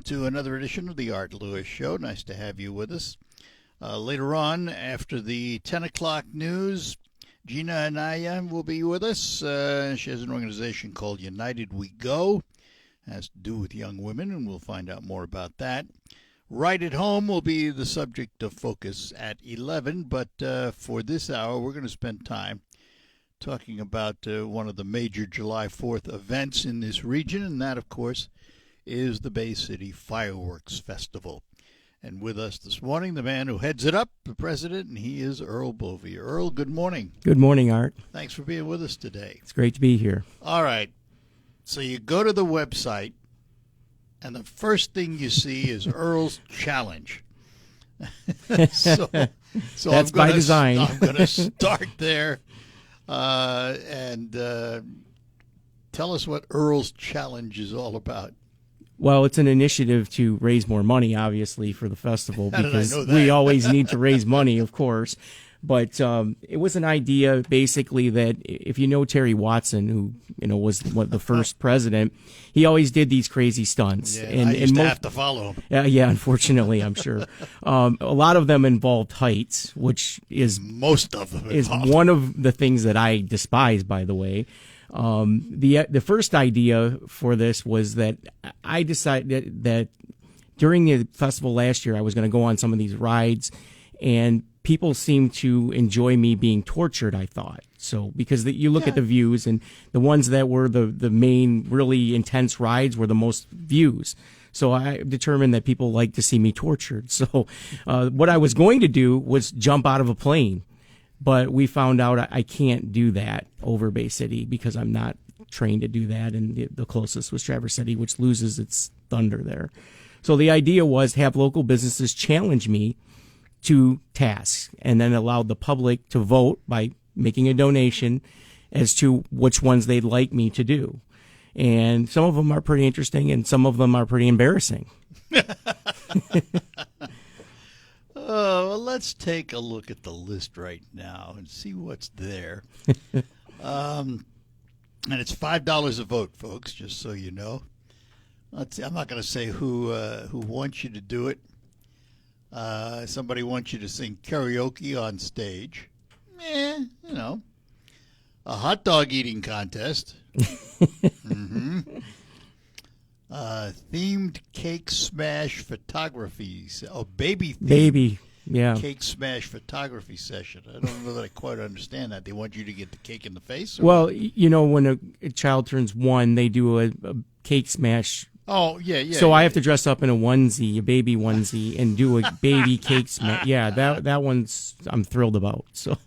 to another edition of the Art Lewis Show. Nice to have you with us. Later on, after the 10 o'clock news, Gina Anaya will be with us. She has an organization called United We Go. It has to do with young women, and we'll find out more about that. Right at Home will be the subject of focus at 11, but for this hour, we're going to spend time talking about one of the major July 4th events in this region, and that, of course, is the Bay City Fireworks Festival. And with us this morning, the man who heads it up, the president, and he is Earl Bovee. Earl, good morning. Good morning, Art. Thanks for being with us today. It's great to be here. All right. So you go to the website, and the first thing you see is Earl's Challenge. so That's by design. I'm going to start there. And tell us what Earl's Challenge is all about. Well, it's an initiative to raise more money, obviously, for the festival, How did I because know that? we always need to raise money, of course. But it was an idea, basically, that if you know Terry Watson, who was the first president, he always did these crazy stunts. Yeah, I used to have to follow him. Yeah, unfortunately, I'm sure. A lot of them involved heights, which is most of them is involved. one of the things that I despise, by the way. The first idea for this was that I decided that during the festival last year, I was going to go on some of these rides, and people seemed to enjoy me being tortured, I thought. So, because you look at the views, and the ones that were the main really intense rides were the most views. So I determined that people like to see me tortured. So what I was going to do was jump out of a plane. But we found out I can't do that over Bay City because I'm not trained to do that. And the closest was Traverse City, which loses its thunder there. So the idea was have local businesses challenge me to tasks, and then allow the public to vote by making a donation as to which ones they'd like me to do. And some of them are pretty interesting, and some of them are pretty embarrassing. Well, let's take a look at the list right now and see what's there. And it's $5 a vote, folks, just so you know. Let's see, I'm not going to say who wants you to do it. Somebody wants you to sing karaoke on stage. A hot dog eating contest. Themed cake smash photographies. Baby cake smash photography session. I don't know that I quite understand that. They want you to get the cake in the face? Well, when a child turns 1, they do a cake smash. Oh, yeah. So I have to dress up in a onesie, a baby onesie, and do a baby cake smash. Yeah, that one's I'm thrilled about. So,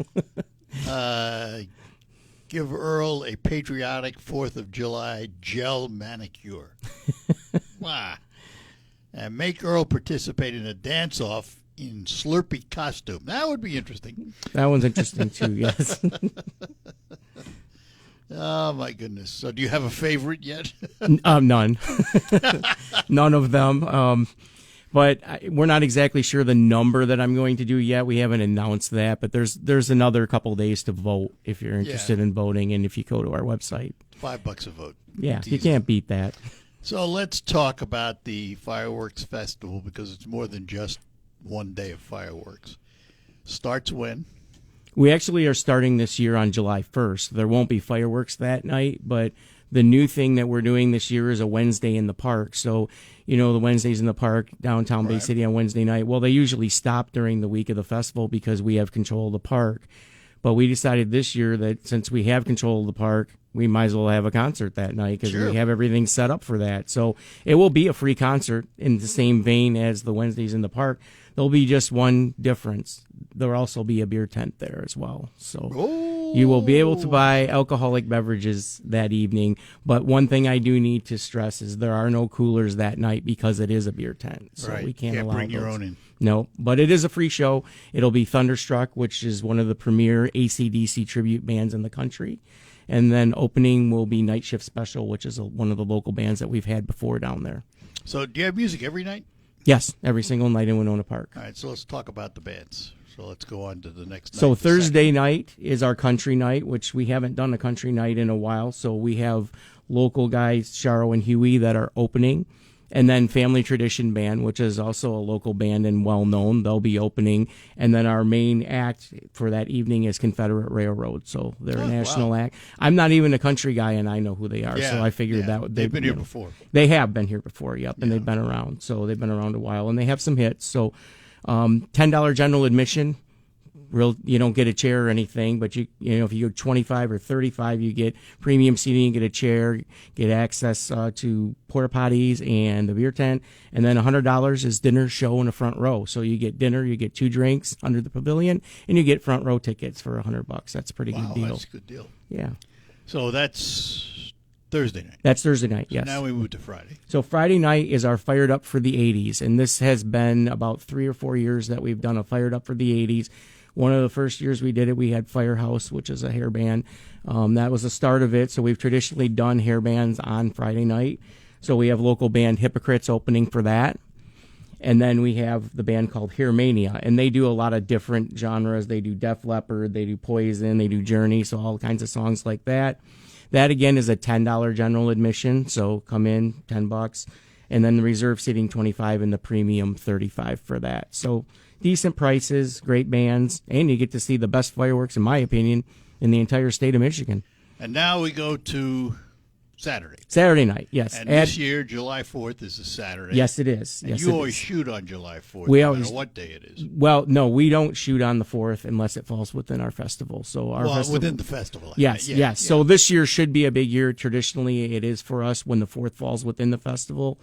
give Earl a patriotic 4th of July gel manicure. Wow. And make Earl participate in a dance-off in Slurpee costume. That would be interesting. That one's interesting, too, yes. Oh, my goodness. So do you have a favorite yet? None. None of them. But we're not exactly sure the number that I'm going to do yet. We haven't announced that, but there's another couple days to vote if you're interested in voting, and if you go to our website. $5 a vote. Yeah, you can't beat that. So let's talk about the Fireworks Festival, because it's more than just one day of fireworks. Starts when? We actually are starting this year on July 1st. There won't be fireworks that night, but the new thing that we're doing this year is a Wednesday in the park. So, the Wednesdays in the park, downtown Bay City on Wednesday night, well, they usually stop during the week of the festival because we have control of the park. But we decided this year that since we have control of the park, we might as well have a concert that night because we have everything set up for that. So it will be a free concert in the same vein as the Wednesdays in the park. There'll be just one difference. There'll also be a beer tent there as well. So you will be able to buy alcoholic beverages that evening. But one thing I do need to stress is there are no coolers that night because it is a beer tent. So we can't allow bring those. Your own in. No, but it is a free show. It'll be Thunderstruck, which is one of the premier AC/DC tribute bands in the country. And then opening will be Night Shift Special, which is one of the local bands that we've had before down there. So do you have music every night? Yes, every single night in Winona Park. All right, so let's talk about the bands. So let's go on to the next night. So Thursday night is our country night, which we haven't done a country night in a while. So we have local guys, Sharo and Huey, that are opening. And then Family Tradition Band, which is also a local band and well-known, they'll be opening. And then our main act for that evening is Confederate Railroad. So they're a national act. I'm not even a country guy, and I know who they are. So I figured that they've been here before. They have been here before, yep, and they've been around. So they've been around a while, and they have some hits. So $10 general admission. You don't get a chair or anything, but you know if you go 25 or 35, you get premium seating, you get a chair, get access to porta potties and the beer tent, and then $100 is dinner, show, in the front row. So you get dinner, you get 2 drinks under the pavilion, and you get front row tickets for $100. That's a pretty good deal. That's a good deal. Yeah. So that's Thursday night. That's Thursday night. Yes. Now we move to Friday. So Friday night is our Fired Up for the 80s, and this has been about 3 or 4 years that we've done a Fired Up for the 80s. One of the first years we did it, we had Firehouse, which is a hair band. That was the start of it. So we've traditionally done hair bands on Friday night. So we have local band Hypocrites opening for that. And then we have the band called Hair Mania, and they do a lot of different genres. They do Def Leppard, they do Poison, they do Journey, so all kinds of songs like that. That, again, is a $10 general admission, so come in, $10. And then the reserve seating, $25, and the premium, $35 for that. So decent prices, great bands, and you get to see the best fireworks, in my opinion, in the entire state of Michigan. And now we go to Saturday. Saturday night, yes. And this year, July 4th is a Saturday. Yes, it is. And yes, you always shoot on July 4th, we no always, matter what day it is. Well, no, we don't shoot on the 4th unless it falls within our festival. So our festival, within the festival. Yes, yes. Yeah. So this year should be a big year. Traditionally, it is for us when the 4th falls within the festival.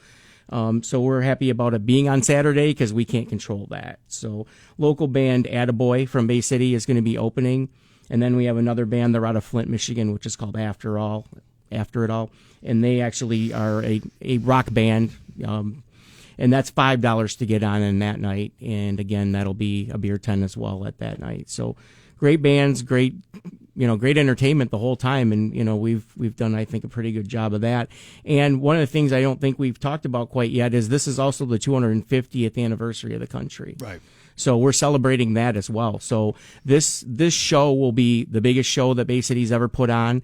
So we're happy about it being on Saturday because we can't control that. So local band Attaboy from Bay City is going to be opening. And then we have another band, they're out of Flint, Michigan, which is called After It All. And they actually are a rock band. And that's $5 to get on in that night. And again, that'll be a beer tent as well at that night. So great bands, great entertainment the whole time, and we've done, I think, a pretty good job of that. And one of the things I don't think we've talked about quite yet is this is also the 250th anniversary of the country. Right. So we're celebrating that as well. So this show will be the biggest show that Bay City's ever put on.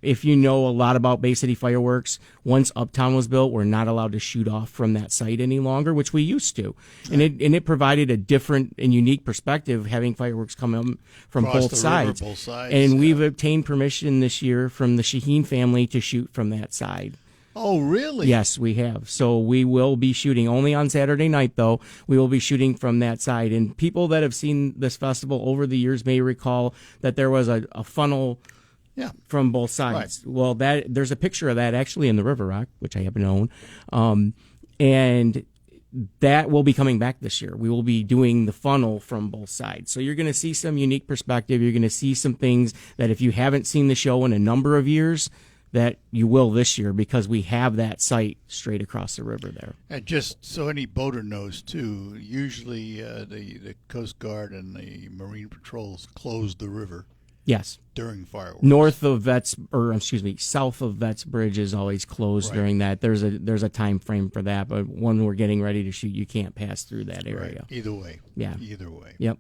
If you know a lot about Bay City Fireworks, once Uptown was built, we're not allowed to shoot off from that site any longer, which we used to. And it provided a different and unique perspective, having fireworks come in from both sides. And we've obtained permission this year from the Shaheen family to shoot from that side. Oh, really? Yes, we have. So we will be shooting only on Saturday night, though. We will be shooting from that side. And people that have seen this festival over the years may recall that there was a funnel from both sides. Right. Well, there's a picture of that actually in the River Rock, which I happen to own. And that will be coming back this year. We will be doing the funnel from both sides. So you're going to see some unique perspective. You're going to see some things that if you haven't seen the show in a number of years, that you will this year, because we have that site straight across the river there. And just so any boater knows, too, usually the Coast Guard and the Marine Patrols close the river. Yes. During fireworks. South of Vets Bridge is always closed during that. There's a time frame for that, but when we're getting ready to shoot, you can't pass through that area. Right. Either way. Yeah. Either way. Yep.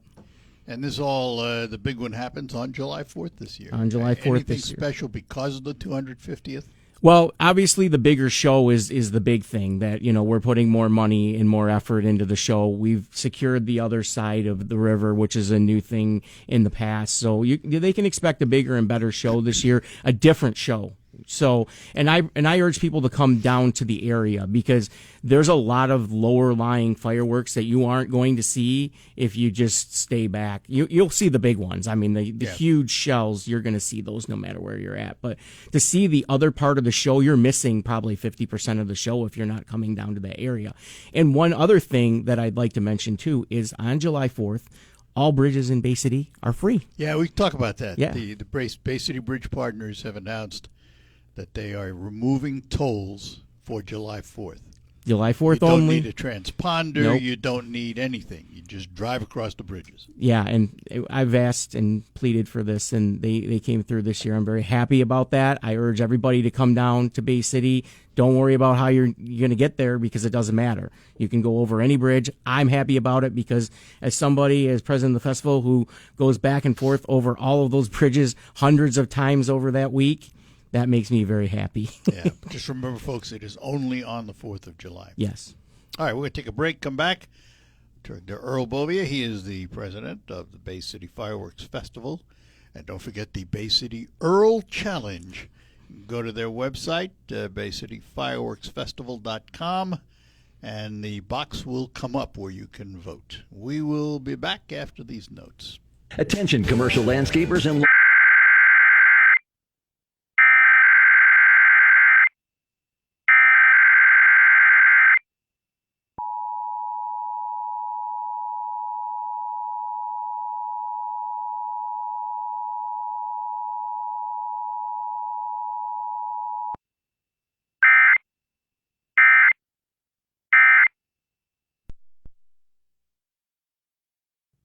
And this all, the big one happens on July 4th this year. On July 4th this year. Anything special because of the 250th? Well, obviously the bigger show is the big thing, that, we're putting more money and more effort into the show. We've secured the other side of the river, which is a new thing in the past. So they can expect a bigger and better show this year, a different show. So, and I urge people to come down to the area, because there's a lot of lower lying fireworks that you aren't going to see if you just stay back. You'll see the big ones. I mean, the huge shells, you're going to see those no matter where you're at. But to see the other part of the show, you're missing probably 50% of the show if you're not coming down to that area. And one other thing that I'd like to mention too is on July 4th, all bridges in Bay City are free. Yeah, we talk about that. Yeah. The Bay City Bridge Partners have announced that they are removing tolls for July 4th. July 4th only. You don't need a transponder. Nope. You don't need anything. You just drive across the bridges. Yeah, and I've asked and pleaded for this, and they came through this year. I'm very happy about that. I urge everybody to come down to Bay City. Don't worry about how you're going to get there, because it doesn't matter. You can go over any bridge. I'm happy about it because as president of the festival who goes back and forth over all of those bridges hundreds of times over that week, that makes me very happy. Yeah, but just remember, folks, it is only on the 4th of July. Yes. All right, we're going to take a break, come back. Turn to Earl Bovia. He is the president of the Bay City Fireworks Festival. And don't forget the Bay City Earl Challenge. Go to their website, baycityfireworksfestival.com, and the box will come up where you can vote. We will be back after these notes. Attention commercial landscapers and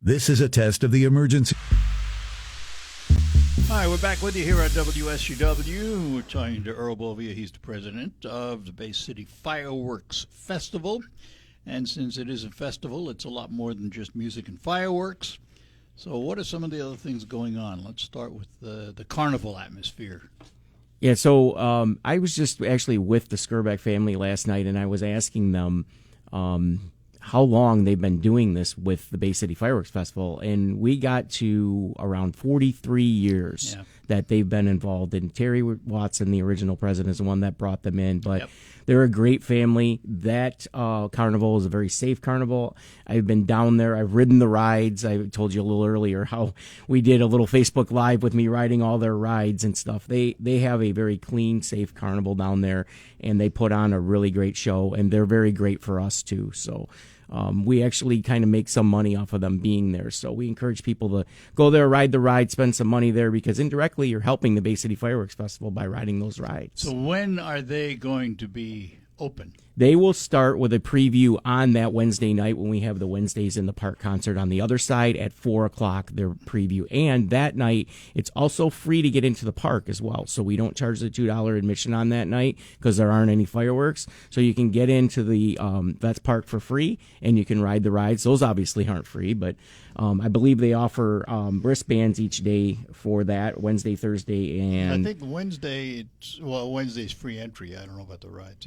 This is a test of the emergency. Hi, we're back with you here at WSUW. We're talking to Earl Bovia. He's the president of the Bay City Fireworks Festival. And since it is a festival, it's a lot more than just music and fireworks. So what are some of the other things going on? Let's start with the carnival atmosphere. Yeah, so I was just actually with the Skirbeck family last night, and I was asking them how long they've been doing this with the Bay City Fireworks Festival, and we got to around 43 years that they've been involved. And Terry Watson, the original president, is the one that brought them in, but they're a great family. That carnival is a very safe carnival. I've been down there. I've ridden the rides. I told you a little earlier how we did a little Facebook Live with me riding all their rides and stuff. They have a very clean, safe carnival down there, and they put on a really great show, and they're very great for us too. So we actually kind of make some money off of them being there. So we encourage people to go there, ride the ride, spend some money there, because indirectly you're helping the Bay City Fireworks Festival by riding those rides. So when are they going to be open? They will start with a preview on that Wednesday night when we have the Wednesdays in the Park concert on the other side at 4 o'clock, their preview. And that night, it's also free to get into the park as well. So we don't charge the $2 admission on that night because there aren't any fireworks. So you can get into the Vets Park for free, and you can ride the rides. Those obviously aren't free, but I believe they offer wristbands each day for that, Wednesday, Thursday, and... I think Wednesday's free entry. I don't know about the rides.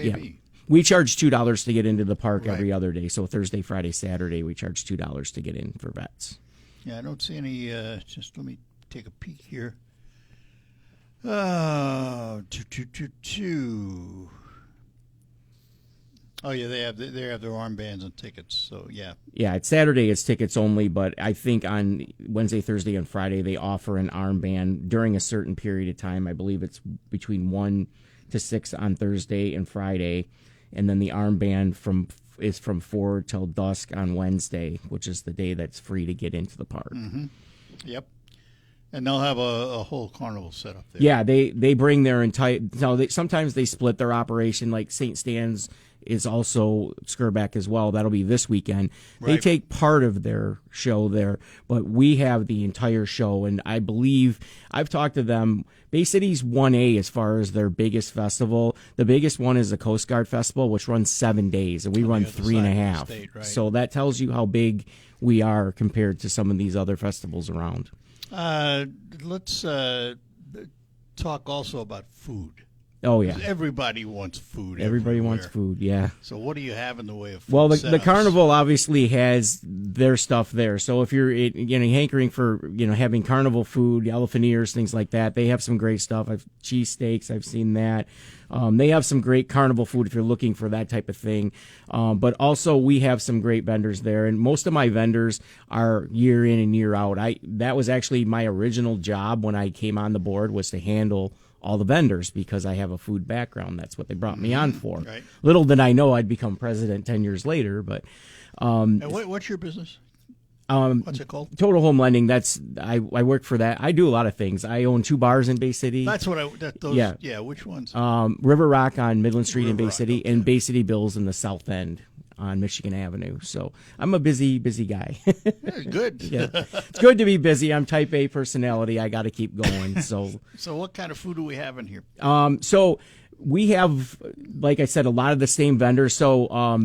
Maybe. We charge $2 to get into the park every other day. So Thursday, Friday, Saturday, we charge $2 to get in for vets. Yeah, I don't see any. Just let me take a peek here. Oh, two. Oh yeah, they have their armbands and tickets. So yeah. Yeah, it's Saturday. It's tickets only, but I think on Wednesday, Thursday, and Friday they offer an armband during a certain period of time. I believe it's between 1 to 6 on Thursday and Friday, and then the armband is from 4 till dusk on Wednesday, which is the day that's free to get into the park. Mm-hmm. Yep. And they'll have a whole carnival set up there. Yeah, they bring their entire. No, sometimes they split their operation. Like St. Stan's is also Skirbeck as well. That'll be this weekend. They take part of their show there, but we have the entire show. And I believe I've talked to them. Bay City's 1A as far as their biggest festival. The biggest one is the Coast Guard Festival, which runs 7 days, and we run 3.5. State, right. So that tells you how big we are compared to some of these other festivals around. Let's talk also about food. Oh, yeah. Everybody wants food. Everybody everywhere. wants food, yeah. So what do you have in the way of food? Well, the setups? carnival obviously has their stuff there. So if you're hankering for having carnival food, elephant ears, things like that, they have some great stuff. Cheesesteaks, I've seen that. They have some great carnival food if you're looking for that type of thing. But also we have some great vendors there, and most of my vendors are year in and year out. That was actually my original job when I came on the board, was to handle all the vendors, because I have a food background. That's what they brought me on for. Right. Little did I know I'd become president 10 years later. But and what's your business? What's it called? Total Home Lending. I work for that. I do a lot of things. I own 2 bars in Bay City. That's what yeah. Which ones? River Rock on Midland Street in Bay Rock, City, okay. and Bay City Bills in the South End on Michigan Avenue. So I'm a busy guy. Yeah, good. Yeah. It's good to be busy. I'm type A personality. I got to keep going. So what kind of food do we have in here? So we have, like I said, a lot of the same vendors. So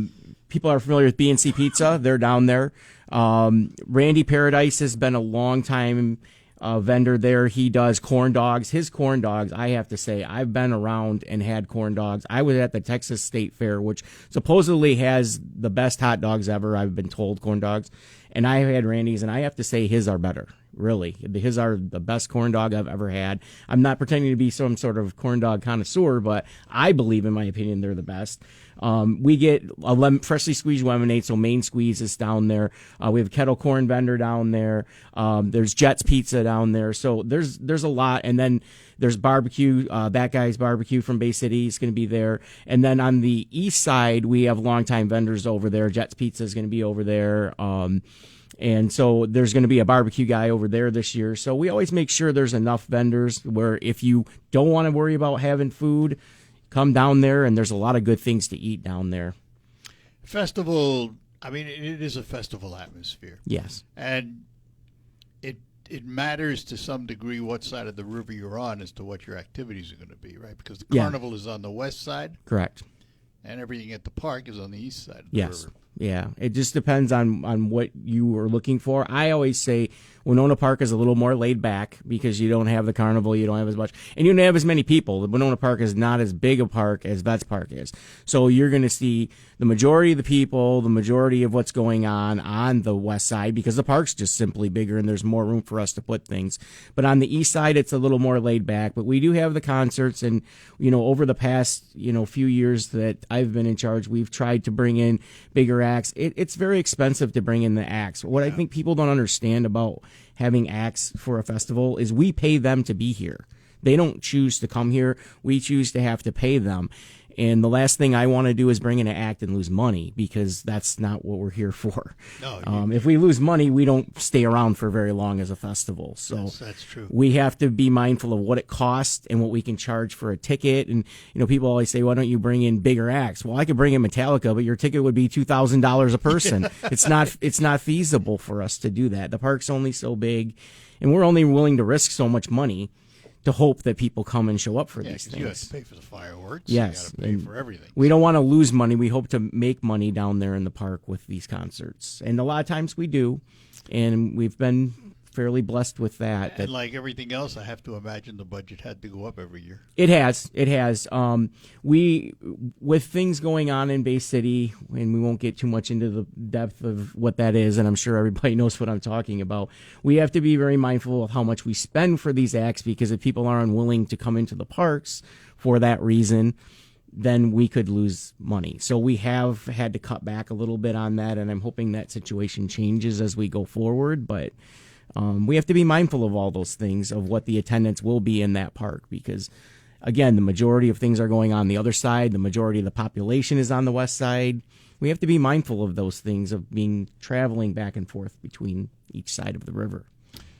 people are familiar with BNC Pizza. They're down there. Randy Paradise has been a long time vendor there. He does corn dogs. His corn dogs, I have to say, I've been around and had corn dogs. I was at the Texas State Fair, which supposedly has the best hot dogs ever, I've been told, corn dogs. And I have had Randy's, and I have to say his are better. Really. His are the best corn dog I've ever had. I'm not pretending to be some sort of corn dog connoisseur, but I believe, in my opinion, they're the best. We get a freshly squeezed lemonade, so Main Squeeze is down there. We have a kettle corn vendor down there. There's Jet's Pizza down there. So there's a lot. And then there's barbecue. That guy's barbecue from Bay City is going to be there. And then on the east side, we have longtime vendors over there. Jet's Pizza is going to be over there. And so there's going to be a barbecue guy over there this year. So we always make sure there's enough vendors where if you don't want to worry about having food, come down there, and there's a lot of good things to eat down there. Festival, I mean, it is a festival atmosphere. Yes. And it matters to some degree what side of the river you're on as to what your activities are going to be, right? Because the carnival is on the west side. Correct. And everything at the park is on the east side of the Yes. river. Yeah, it just depends on what you are looking for. I always say Winona Park is a little more laid back because you don't have the carnival, you don't have as much, and you don't have as many people. The Winona Park is not as big a park as Vets Park is. So you're going to see the majority of the people, the majority of what's going on the west side because the park's just simply bigger and there's more room for us to put things. But on the east side, it's a little more laid back. But we do have the concerts, and, over the past, few years that I've been in charge, we've tried to bring in bigger acts. It's very expensive to bring in the acts. What I think people don't understand about having acts for a festival is we pay them to be here. They don't choose to come here. We choose to have to pay them. And the last thing I want to do is bring in an act and lose money because that's not what we're here for. No, if we lose money, we don't stay around for very long as a festival. So that's true. We have to be mindful of what it costs and what we can charge for a ticket. And, people always say, why don't you bring in bigger acts? Well, I could bring in Metallica, but your ticket would be $2,000 a person. It's not feasible for us to do that. The park's only so big, and we're only willing to risk so much money to hope that people come and show up for these things. You have to pay for the fireworks. Yes. You got to pay for everything. We don't want to lose money. We hope to make money down there in the park with these concerts. And a lot of times we do. And we've been fairly blessed with that. And like everything else, I have to imagine the budget had to go up every year. It has. With things going on in Bay City, and we won't get too much into the depth of what that is, and I'm sure everybody knows what I'm talking about. We have to be very mindful of how much we spend for these acts, because if people are unwilling to come into the parks for that reason, then we could lose money. So we have had to cut back a little bit on that, and I'm hoping that situation changes as we go forward, but we have to be mindful of all those things, of what the attendance will be in that park, because, again, the majority of things are going on the other side. The majority of the population is on the west side. We have to be mindful of those things, of traveling back and forth between each side of the river.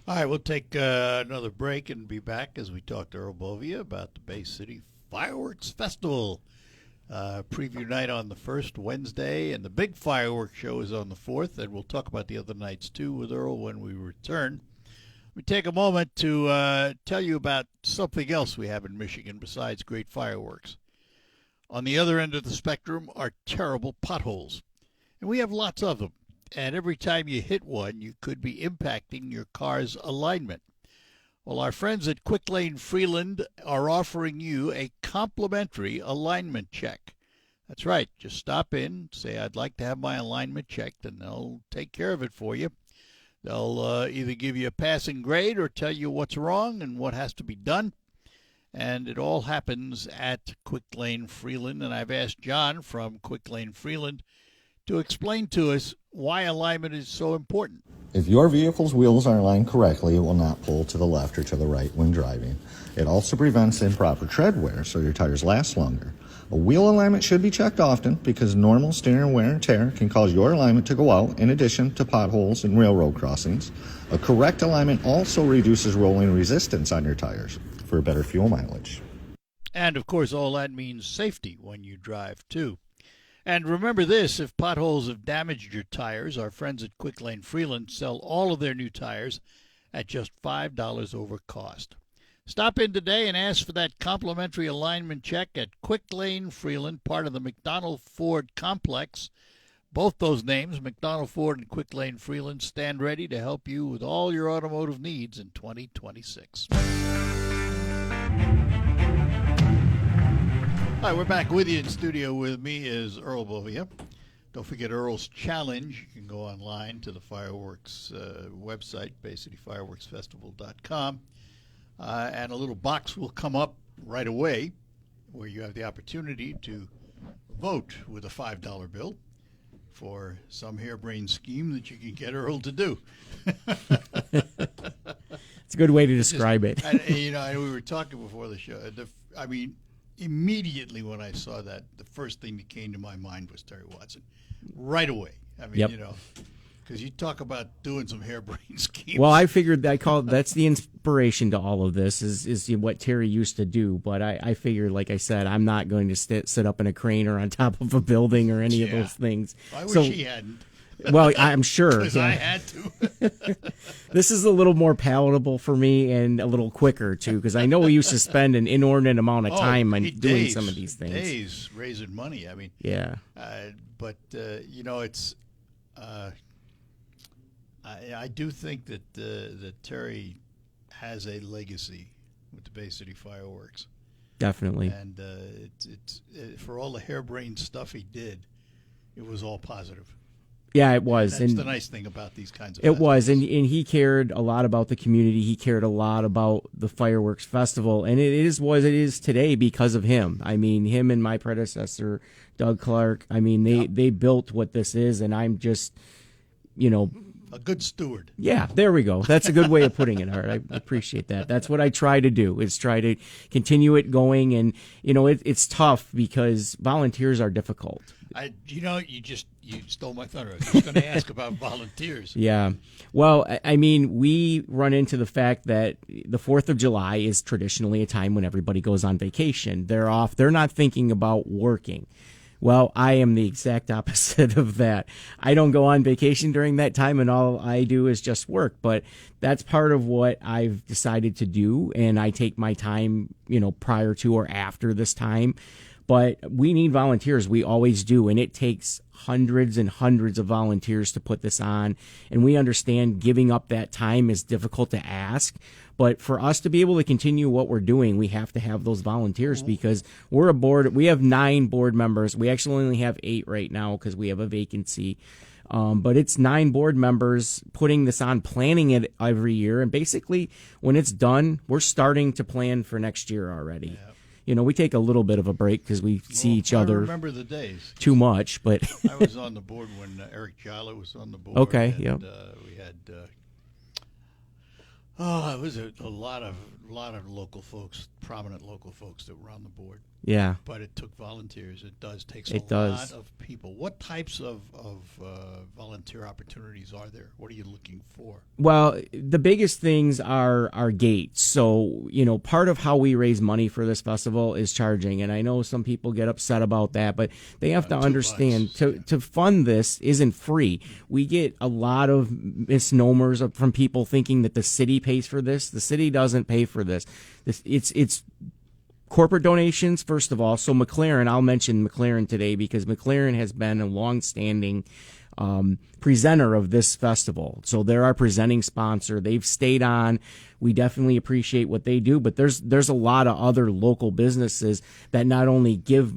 All right, we'll take another break and be back as we talk to Earl Bovia about the Bay City Fireworks Festival. Preview night on the first Wednesday, and the big fireworks show is on the 4th, and we'll talk about the other nights too with Earl when we return. We take a moment to tell you about something else we have in Michigan besides great fireworks. On the other end of the spectrum are terrible potholes, and we have lots of them, and every time you hit one, you could be impacting your car's alignment. Well, our friends at Quick Lane Freeland are offering you a complimentary alignment check. That's right. Just stop in, say, I'd like to have my alignment checked, and they'll take care of it for you. They'll either give you a passing grade or tell you what's wrong and what has to be done. And it all happens at Quick Lane Freeland. And I've asked John from Quick Lane Freeland to explain to us why alignment is so important. If your vehicle's wheels are aligned correctly, it will not pull to the left or to the right when driving. It also prevents improper tread wear, so your tires last longer. A wheel alignment should be checked often because normal steering wear and tear can cause your alignment to go out, in addition to potholes and railroad crossings. A correct alignment also reduces rolling resistance on your tires for better fuel mileage. And, of course, all that means safety when you drive, too. And remember this, if potholes have damaged your tires, our friends at Quick Lane Freeland sell all of their new tires at just $5 over cost. Stop in today and ask for that complimentary alignment check at Quick Lane Freeland, part of the McDonald Ford complex, Both those names, McDonald Ford and Quick Lane Freeland, stand ready to help you with all your automotive needs in 2026. Hi, we're back with you in studio. With me is Earl Bovia. Don't forget Earl's Challenge. You can go online to the fireworks website, BayCityFireworksFestival.com, and a little box will come up right away where you have the opportunity to vote with a $5 bill for some harebrained scheme that you can get Earl to do. It's a good way to describe it. And, we were talking before the show. Immediately when I saw that, the first thing that came to my mind was Terry Watson. Right away. Yep. Because you talk about doing some harebrained schemes. Well, I figured that's the inspiration to all of this is what Terry used to do. But I figured, like I said, I'm not going to sit up in a crane or on top of a building or any of those things. I wish he hadn't. Well, I'm sure. Because I had to. This is a little more palatable for me and a little quicker, too, because I know we used to spend an inordinate amount of time on doing some of these things. Days raising money. I mean, yeah. It's. I do think that Terry has a legacy with the Bay City Fireworks. Definitely. And it's for all the harebrained stuff he did, it was all positive. Yeah, it was. That's the nice thing about these kinds of It was, and he cared a lot about the community. He cared a lot about the fireworks festival, and it is what it is today because of him. I mean, him and my predecessor, Doug Clark, I mean, they built what this is, and I'm just, a good steward. Yeah, there we go. That's a good way of putting it, Art. I appreciate that. That's what I try to do, is try to continue it going. And, it's tough because volunteers are difficult. You stole my thunder. I was just going to ask about volunteers. Yeah. Well, I mean, we run into the fact that the 4th of July is traditionally a time when everybody goes on vacation. They're off. They're not thinking about working. Well, I am the exact opposite of that. I don't go on vacation during that time, and all I do is just work. But that's part of what I've decided to do, and I take my time, prior to or after this time. But we need volunteers. We always do, and it takes hundreds and hundreds of volunteers to put this on. And we understand giving up that time is difficult to ask. But for us to be able to continue what we're doing, we have to have those volunteers because we're a board. We have 9 board members. We actually only have 8 right now because we have a vacancy. But it's 9 board members putting this on, planning it every year. And basically, when it's done, we're starting to plan for next year already. Yeah. We take a little bit of a break because we see each other. I remember the days. Too much, but I was on the board when Eric Jala was on the board. Okay, yeah. We had it was a lot of local folks, prominent local folks that were on the board. Yeah. But it took volunteers. It takes a lot of people. What types of volunteer opportunities are there? What are you looking for? Well, the biggest things are gates. So, part of how we raise money for this festival is charging. And I know some people get upset about that, but they have to understand to fund this isn't free. We get a lot of misnomers from people thinking that the city pays for this. The city doesn't pay for this. It's corporate donations, first of all. So McLaren, I'll mention McLaren today because McLaren has been a long-standing presenter of this festival. So they're our presenting sponsor. They've stayed on. We definitely appreciate what they do, but there's a lot of other local businesses that not only give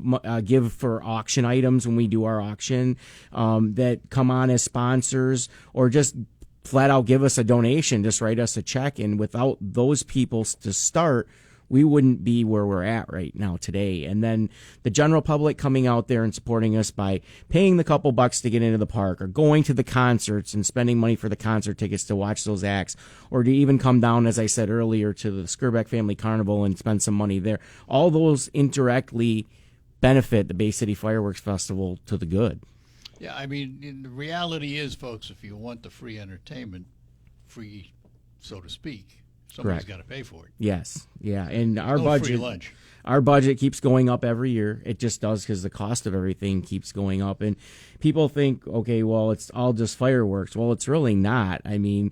for auction items when we do our auction, that come on as sponsors or just flat out give us a donation, just write us a check. And without those people to start, we wouldn't be where we're at right now today. And then the general public coming out there and supporting us by paying the couple bucks to get into the park or going to the concerts and spending money for the concert tickets to watch those acts, or to even come down, as I said earlier, to the Skirbeck Family Carnival and spend some money there. All those indirectly benefit the Bay City Fireworks Festival to the good. Yeah, I mean, the reality is, folks, if you want the free entertainment, free, so to speak, Somebody's Correct. got to pay for it. Yes, yeah, and our No budget. free lunch. Our budget keeps going up every year. It just does because the cost of everything keeps going up. And people think, okay, well, it's all just fireworks. Well, it's really not. I mean,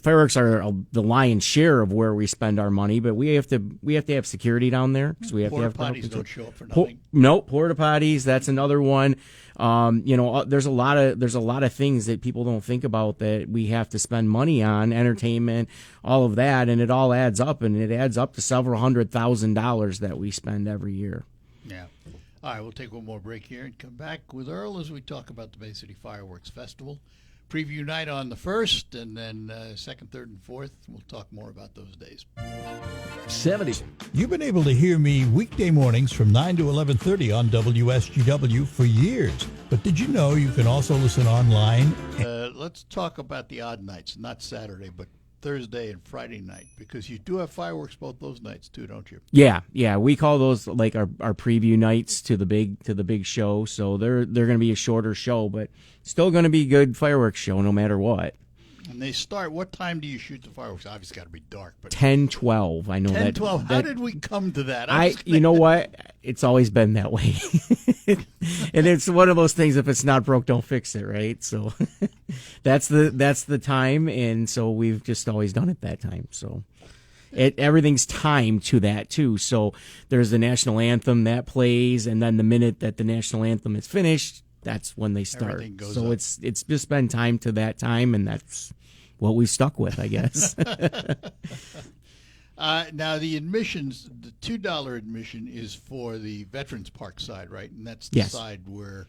fireworks are the lion's share of where we spend our money, but we have to have security down there because we have Porta to have potties don't show up for Po- nothing. no, porta potties. That's another one. There's a lot of things that people don't think about that we have to spend money on, entertainment, all of that, and it all adds up, and it adds up to several $100,000 that we spend every year. Yeah. All right, we'll take one more break here and come back with Earl as we talk about the Bay City Fireworks Festival. Preview night on the 1st, and then 2nd, 3rd, and 4th. We'll talk more about those days. 70. You've been able to hear me weekday mornings from 9 to 11:30 on WSGW for years. But did you know you can also listen online? Let's talk about the odd nights, not Saturday, but Thursday and Friday night, because you do have fireworks both those nights too, don't you? Yeah, we call those like our preview nights to the big show. So they're going to be a shorter show, but still going to be a good fireworks show no matter what. And they start, what time do you shoot the fireworks? Obviously, got to be dark, but 10-12. I know 10, that. 12. How did we come to that? You know what? It's always been that way. And it's one of those things, if it's not broke, don't fix it, right? So that's the time, and so we've just always done it that time. So everything's timed to that too. So there's the national anthem that plays, and then the minute that the national anthem is finished, that's when they start. Everything goes So up. it's just been timed to that time, and that's what we've stuck with, I guess. Now, the admissions, the $2 admission is for the Veterans Park side, right? And that's the Yes. side where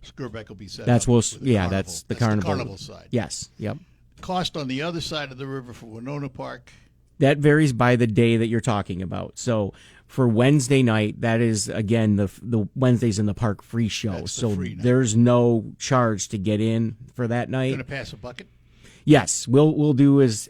Skirbeck will be set That's up. we'll, with the yeah, carnival. that's the carnival. The carnival side. Yes, yep. Cost on the other side of the river for Winona Park. That varies by the day that you're talking about. So for Wednesday night, that is again the Wednesdays in the Park free show. That's the So free night. there's no charge to get in for that night. Going to pass a bucket. Yes, we'll do as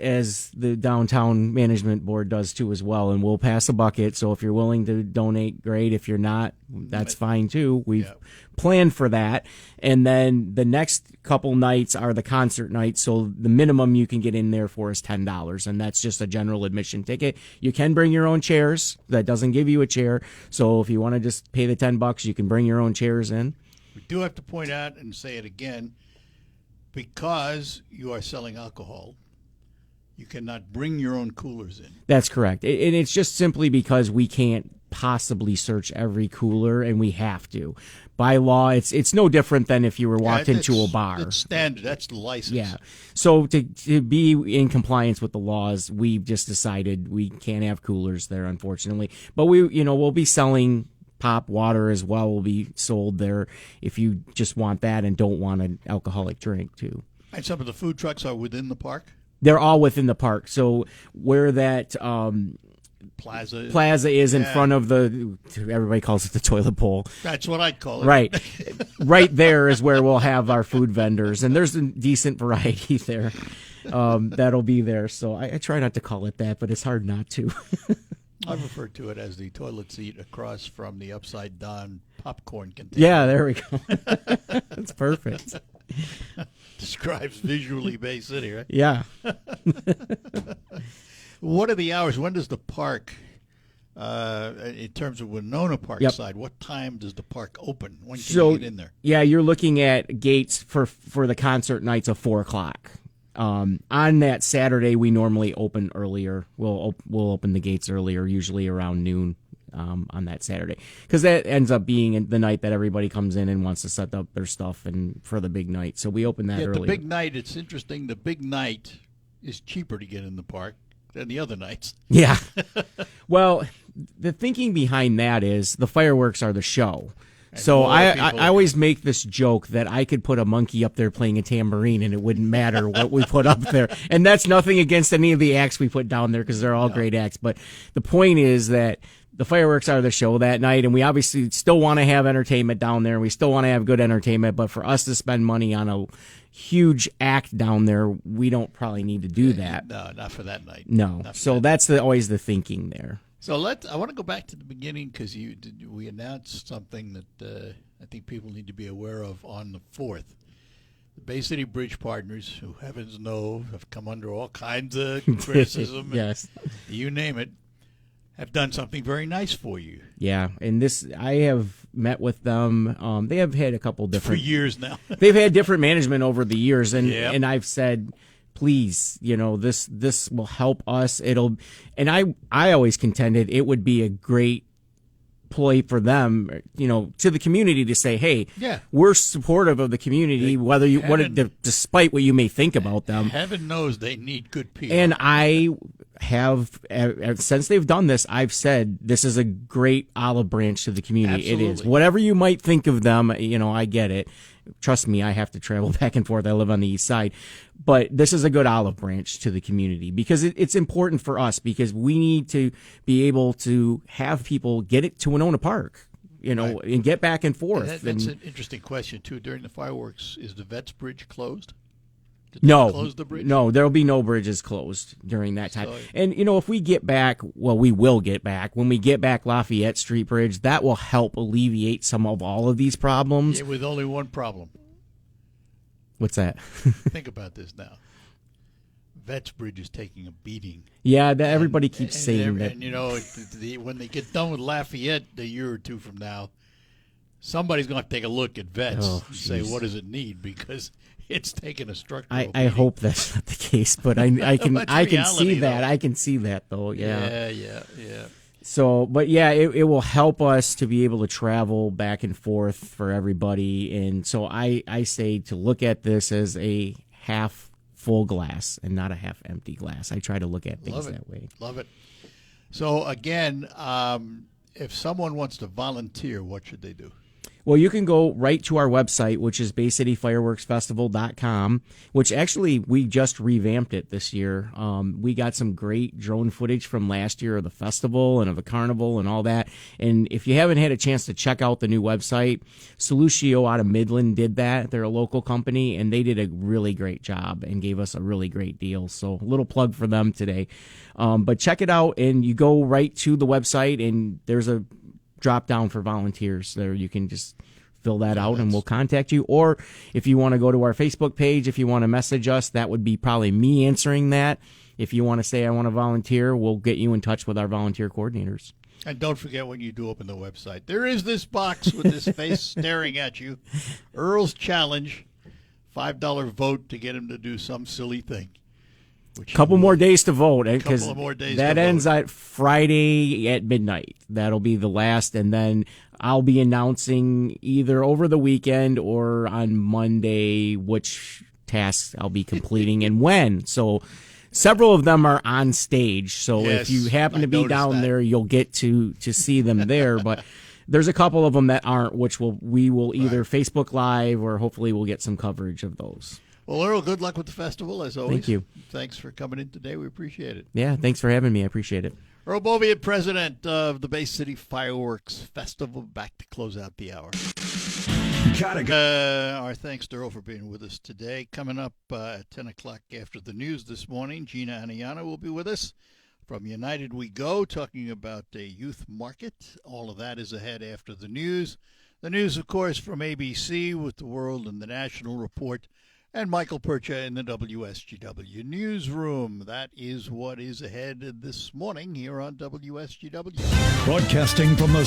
the downtown management board does too as well, and we'll pass a bucket. So if you're willing to donate, great. If you're not, that's fine too. We've planned for that. And then the next couple nights are the concert nights. So the minimum you can get in there for is $10, and that's just a general admission ticket. You can bring your own chairs. That doesn't give you a chair. So if you want to just pay the $10, you can bring your own chairs in. We do have to point out and say it again, because you are selling alcohol, you cannot bring your own coolers in. That's correct. And it's just simply because we can't possibly search every cooler, and we have to. By law, it's no different than if you were walked into a bar. It's standard. That's the license. Yeah. So to be in compliance with the laws, we've just decided we can't have coolers there, unfortunately. But we'll be selling pop water as well. Will be sold there if you just want that and don't want an alcoholic drink too. And some of the food trucks are within the park. They're all within the park. So where that plaza is in front of everybody calls it the toilet bowl. That's what I'd call it. Right. Right there is where we'll have our food vendors, and there's a decent variety there. That'll be there. So I try not to call it that, but it's hard not to. I refer to it as the toilet seat across from the upside down popcorn container. Yeah, there we go. That's perfect. Describes visually Bay City, right? Yeah. What are the hours? When does the park, in terms of Winona Park side, what time does the park open? When can you get in there? Yeah, you're looking at gates for the concert nights of 4:00. On that Saturday, we normally open earlier. We'll open the gates earlier, usually around noon on that Saturday, because that ends up being the night that everybody comes in and wants to set up their stuff and for the big night. So we open that earlier. The big night, it's interesting. The big night is cheaper to get in the park than the other nights. Yeah. Well, the thinking behind that is the fireworks are the show. So I always make this joke that I could put a monkey up there playing a tambourine and it wouldn't matter what we put up there. And that's nothing against any of the acts we put down there because they're all great acts. But the point is that the fireworks are the show that night, and we obviously still want to have entertainment down there. We still want to have good entertainment, but for us to spend money on a huge act down there, we don't probably need to do that. No, not for that night. No. So that's always the thinking there. So I want to go back to the beginning because we announced something that I think people need to be aware of on the 4th. The Bay City Bridge Partners, who heavens know have come under all kinds of criticism, Yes. you name it, have done something very nice for you Yeah, and this I have met with them. They have had a couple for different. years now. They've had different management over the years, and Yep. and I've said, please, this will help us. And I always contended it would be a great ploy for them, to the community to say, hey, Yeah. we're supportive of the community, whether despite what you may think about them. Heaven knows they need good PR. And I have, since they've done this, I've said this is a great olive branch to the community. It is. Absolutely. Whatever you might think of them, I get it. Trust me, I have to travel back and forth. I live on the east side. But this is a good olive branch to the community because it's important for us because we need to be able to have people get it to Winona Park, Right. and get back and forth. That's And- an interesting question, too. During the fireworks, is the Vets Bridge closed? Did they No, close the bridge? no, there'll be no bridges closed during that time. So- And if we get back, well, we will get back. When we get back Lafayette Street Bridge, that will help alleviate some of all of these problems. Yeah, with only one problem. What's that? Think about this now. Vets Bridge is taking a beating. Yeah, everybody keeps And saying that. And, when they get done with Lafayette a year or two from now, somebody's going to take a look at Vets Oh, and say, jeez. what does it need? Because it's taken a structural I beating. hope that's not the case, but I can That's I can reality, see that. though. I can see that though. Yeah. Yeah. So, but yeah, it will help us to be able to travel back and forth for everybody. And so I say to look at this as a half full glass and not a half empty glass. I try to look at things Love it. that way. Love it. So, again, if someone wants to volunteer, what should they do? Well, you can go right to our website, which is BayCityFireworksFestival.com, which actually we just revamped it this year. We got some great drone footage from last year of the festival and of the carnival and all that. And if you haven't had a chance to check out the new website, Solucio out of Midland did that. They're a local company, and they did a really great job and gave us a really great deal. So a little plug for them today. But check it out, and you go right to the website, and there's a drop down for volunteers there. You can just fill that out and we'll contact you. Or if you want to go to our Facebook page, if you want to message us, that would be probably me answering that. If you want to say I want to volunteer, we'll get you in touch with our volunteer coordinators. And don't forget when you do open the website, there is this box with this face staring at you. Earl's Challenge, $5 vote to get him to do some silly thing. Couple more days to vote, because Couple more days that to ends vote. at Friday at midnight. That'll be the last, and then I'll be announcing either over the weekend or on Monday which tasks I'll be completing and when. So several of them are on stage. So Yes, if you happen I to be noticed down that. there, you'll get to see them there. But there's a couple of them that aren't, which we will either Facebook Live or hopefully we'll get some coverage of those. Well, Earl, good luck with the festival, as always. Thank you. Thanks for coming in today. We appreciate it. Yeah, thanks for having me. I appreciate it. Earl Boviat, president of the Bay City Fireworks Festival, back to close out the hour. Gotta go. Our thanks to Earl for being with us today. Coming up at 10 o'clock after the news this morning, Gina Aniana will be with us. From United We Go, talking about a youth market. All of that is ahead after the news. The news, of course, from ABC with the World and the National Report. And Michael Percha in the WSGW newsroom. That is what is ahead this morning here on WSGW. Broadcasting from the